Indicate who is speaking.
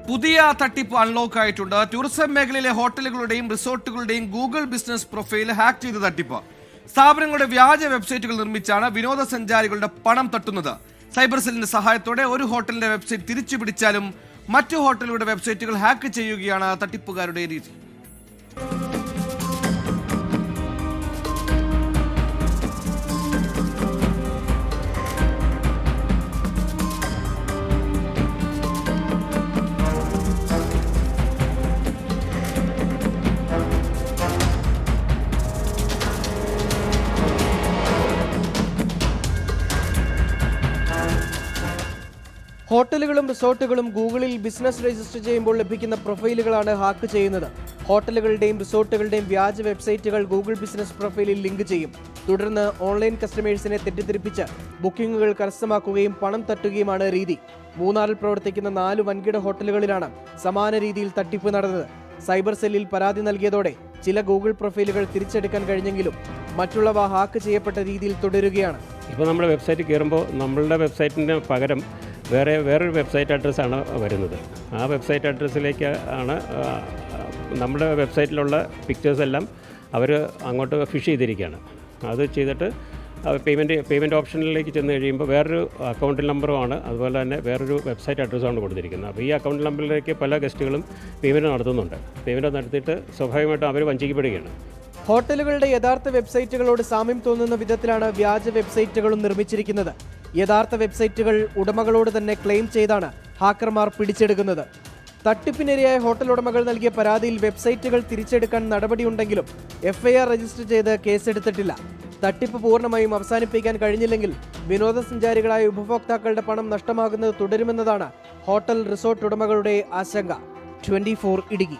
Speaker 1: പുതിയ തട്ടിപ്പ് അൺലോക്ക് ആയിട്ടുണ്ട്. ടൂറിസം മേഖലയിലെ ഹോട്ടലുകളുടെയും റിസോർട്ടുകളുടെയും ഗൂഗിൾ ബിസിനസ് പ്രൊഫൈൽ ഹാക്ക് ചെയ്ത തട്ടിപ്പ്. സ്ഥാപനങ്ങളുടെ വ്യാജ വെബ്സൈറ്റുകൾ നിർമ്മിച്ചാണ് വിനോദസഞ്ചാരികളുടെ പണം തട്ടുന്നത്. സൈബർ സെല്ലിന്റെ സഹായത്തോടെ ഒരു ഹോട്ടലിന്റെ വെബ്സൈറ്റ് തിരിച്ചു പിടിച്ചാലും മറ്റു ഹോട്ടലുകളുടെ വെബ്സൈറ്റുകൾ ഹാക്ക് ചെയ്യുകയാണ് തട്ടിപ്പുകാരുടെ രീതി.
Speaker 2: ഹോട്ടലുകളും റിസോർട്ടുകളും ഗൂഗിളിൽ ബിസിനസ് രജിസ്റ്റർ ചെയ്യുമ്പോൾ ലഭിക്കുന്ന പ്രൊഫൈലുകളാണ് ഹാക്ക് ചെയ്യുന്നത്. ഹോട്ടലുകളുടെയും റിസോർട്ടുകളുടെയും വ്യാജ വെബ്സൈറ്റുകൾ ഗൂഗിൾ ബിസിനസ് പ്രൊഫൈലിൽ ലിങ്ക് ചെയ്യും. തുടർന്ന് ഓൺലൈൻ കസ്റ്റമേഴ്സിനെ തെറ്റിദ്ധരിപ്പിച്ച് ബുക്കിംഗുകൾ കരസ്ഥമാക്കുകയും പണം തട്ടുകയുമാണ് രീതി. മൂന്നാറിൽ പ്രവർത്തിക്കുന്ന 4 വൻകിട ഹോട്ടലുകളിലാണ് സമാന രീതിയിൽ തട്ടിപ്പ് നടന്നത്. സൈബർ സെല്ലിൽ പരാതി നൽകിയതോടെ ചില ഗൂഗിൾ പ്രൊഫൈലുകൾ തിരിച്ചെടുക്കാൻ കഴിഞ്ഞെങ്കിലും മറ്റുള്ളവ ഹാക്ക് ചെയ്യപ്പെട്ട രീതിയിൽ തുടരുകയാണ്.
Speaker 3: ഇപ്പോൾ നമ്മുടെ വെബ്സൈറ്റിൽ കയറുമ്പോൾ നമ്മളുടെ വെബ്സൈറ്റിന് പകരം വേറൊരു വെബ്സൈറ്റ് അഡ്രസ്സാണ് വരുന്നത്. ആ വെബ്സൈറ്റ് അഡ്രസ്സിലേക്ക് ആണ് നമ്മുടെ വെബ്സൈറ്റിലുള്ള പിക്ചേഴ്സ് എല്ലാം അവർ അങ്ങോട്ട് ഫിഷ് ചെയ്തിരിക്കുകയാണ്. അത് ചെയ്തിട്ട് പേയ്മെൻറ്റ് ഓപ്ഷനിലേക്ക് ചെന്ന് കഴിയുമ്പോൾ വേറൊരു അക്കൗണ്ട് നമ്പറുമാണ്, അതുപോലെ തന്നെ വേറൊരു വെബ്സൈറ്റ് അഡ്രസ്സാണ് കൊടുത്തിരിക്കുന്നത്. അപ്പോൾ ഈ അക്കൗണ്ട് നമ്പറിലേക്ക് പല ഗസ്റ്റുകളും പേയ്മെൻറ്റ് നടത്തുന്നുണ്ട്. പേയ്മെൻറ്റ് നടത്തിയിട്ട് സ്വാഭാവികമായിട്ടും അവർ വഞ്ചിക്കപ്പെടുകയാണ്.
Speaker 2: ഹോട്ടലുകളുടെ യഥാർത്ഥ വെബ്സൈറ്റുകളോട് സാമ്യം തോന്നുന്ന വിധത്തിലാണ് വ്യാജ വെബ്സൈറ്റുകളും നിർമ്മിച്ചിരിക്കുന്നത്. യഥാർത്ഥ വെബ്സൈറ്റുകൾ ഉടമകളോട് തന്നെ ക്ലെയിം ചെയ്താണ് ഹാക്കർമാർ പിടിച്ചെടുക്കുന്നത്. തട്ടിപ്പിനിരയായ ഹോട്ടൽ ഉടമകൾ നൽകിയ പരാതിയിൽ വെബ്സൈറ്റുകൾ തിരിച്ചെടുക്കാൻ നടപടിയുണ്ടെങ്കിലും FIR രജിസ്റ്റർ ചെയ്ത് കേസെടുത്തിട്ടില്ല. തട്ടിപ്പ് പൂർണ്ണമായും അവസാനിപ്പിക്കാൻ കഴിഞ്ഞില്ലെങ്കിൽ വിനോദസഞ്ചാരികളായ ഉപഭോക്താക്കളുടെ പണം നഷ്ടമാകുന്നത് തുടരുമെന്നതാണ് ഹോട്ടൽ റിസോർട്ട് ഉടമകളുടെ ആശങ്ക. 24 ഇടുക്കി.